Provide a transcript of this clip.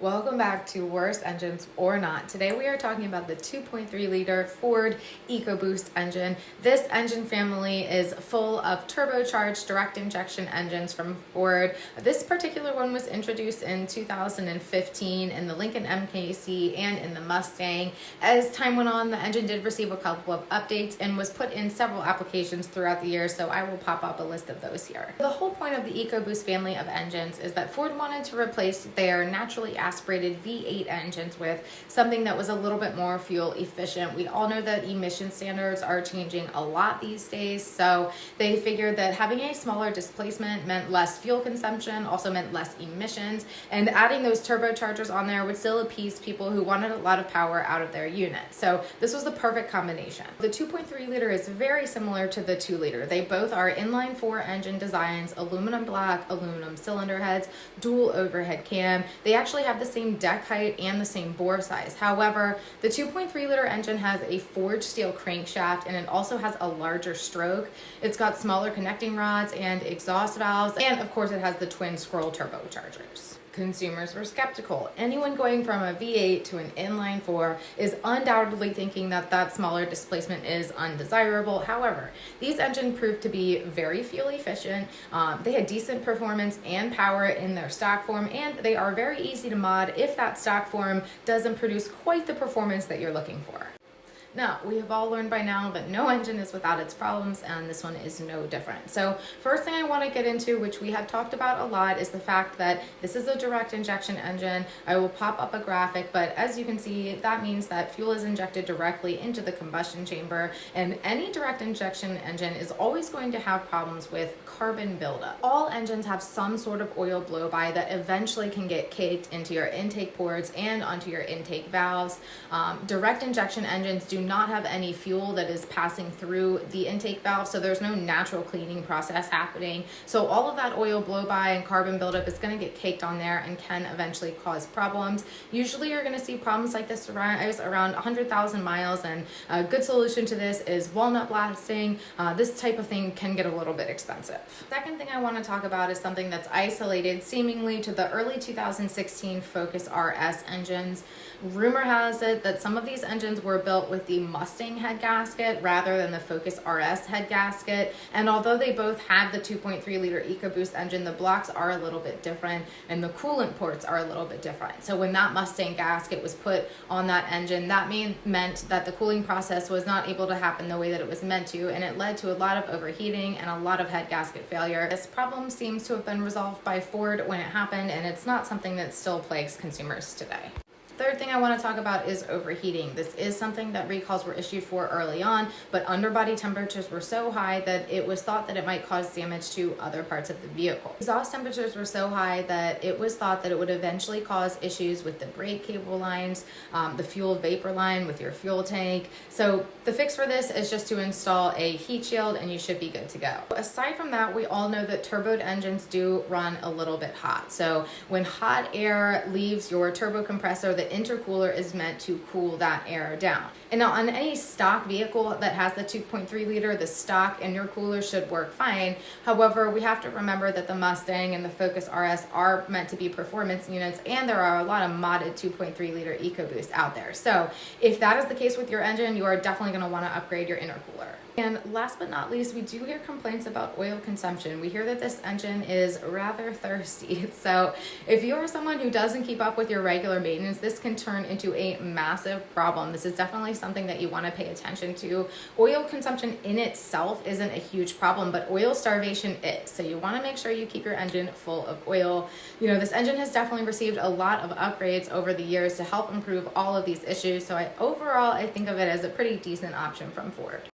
Welcome back to Worst Engines or Not. Today we are talking about the 2.3 liter Ford Ecoboost engine. This engine family is full of turbocharged direct injection engines from Ford. This particular one was introduced in 2015 in the Lincoln MKC and in the Mustang. As time went on, the engine did receive a couple of updates and was put in several applications throughout the year, so I will pop up a list of those here. The whole point of the Ecoboost family of engines is that Ford wanted to replace their naturally aspirated V8 engines with something that was a little bit more fuel efficient. We all know that emission standards are changing a lot these days, so they figured that having a smaller displacement meant less fuel consumption, also meant less emissions, and adding those turbochargers on there would still appease people who wanted a lot of power out of their unit. So this was the perfect combination. The 2.3 liter is very similar to the 2 liter. They both are inline 4 engine designs, aluminum black, aluminum cylinder heads, dual overhead cam. They actually have the same deck height and the same bore size. However, the 2.3 liter engine has a forged steel crankshaft and it also has a larger stroke. It's got smaller connecting rods and exhaust valves, and of course it has the twin scroll turbochargers. Consumers were skeptical. Anyone going from a V8 to an inline 4 is undoubtedly thinking that that smaller displacement is undesirable. However, these engines proved to be very fuel efficient. They had decent performance and power in their stock form, and they are very easy to mod if that stock form doesn't produce quite the performance that you're looking for. Now, we have all learned by now that no engine is without its problems, and this one is no different. So first thing I want to get into, which we have talked about a lot, is the fact that this is a direct injection engine. I will pop up a graphic, but as you can see, that means that fuel is injected directly into the combustion chamber, and any direct injection engine is always going to have problems with carbon buildup. All engines have some sort of oil blow-by that eventually can get caked into your intake ports and onto your intake valves. Direct injection engines do not have any fuel that is passing through the intake valve, so there's no natural cleaning process happening. So all of that oil blow-by and carbon buildup is going to get caked on there and can eventually cause problems. Usually you're going to see problems like this around 100,000 miles, and a good solution to this is walnut blasting. This type of thing can get a little bit expensive. Second thing I want to talk about is something that's isolated seemingly to the early 2016 Focus RS engines. Rumor has it that some of these engines were built with the Mustang head gasket rather than the Focus RS head gasket, and although they both have the 2.3 liter EcoBoost engine, the blocks are a little bit different and the coolant ports are a little bit different. So when that Mustang gasket was put on that engine, that meant that the cooling process was not able to happen the way that it was meant to, and it led to a lot of overheating and a lot of head gasket failure. This problem seems to have been resolved by Ford when it happened, and it's not something that still plagues consumers today. Third thing I want to talk about is overheating. This is something that recalls were issued for early on, but underbody temperatures were so high that it was thought that it might cause damage to other parts of the vehicle. Exhaust temperatures were so high that it was thought that it would eventually cause issues with the brake cable lines, the fuel vapor line with your fuel tank. So the fix for this is just to install a heat shield and you should be good to go. Aside from that, we all know that turboed engines do run a little bit hot. So when hot air leaves your turbo compressor, the intercooler is meant to cool that air down. And now on any stock vehicle that has the 2.3 liter, the stock intercooler should work fine. However, we have to remember that the Mustang and the Focus RS are meant to be performance units, and there are a lot of modded 2.3 liter EcoBoost out there. So if that is the case with your engine, you are definitely going to want to upgrade your intercooler. And last but not least, we do hear complaints about oil consumption. We hear that this engine is rather thirsty. So if you are someone who doesn't keep up with your regular maintenance, this can turn into a massive problem. This is definitely something that you want to pay attention to. Oil consumption in itself isn't a huge problem, but oil starvation is. So you want to make sure you keep your engine full of oil. You know, this engine has definitely received a lot of upgrades over the years to help improve all of these issues. So overall, I think of it as a pretty decent option from Ford.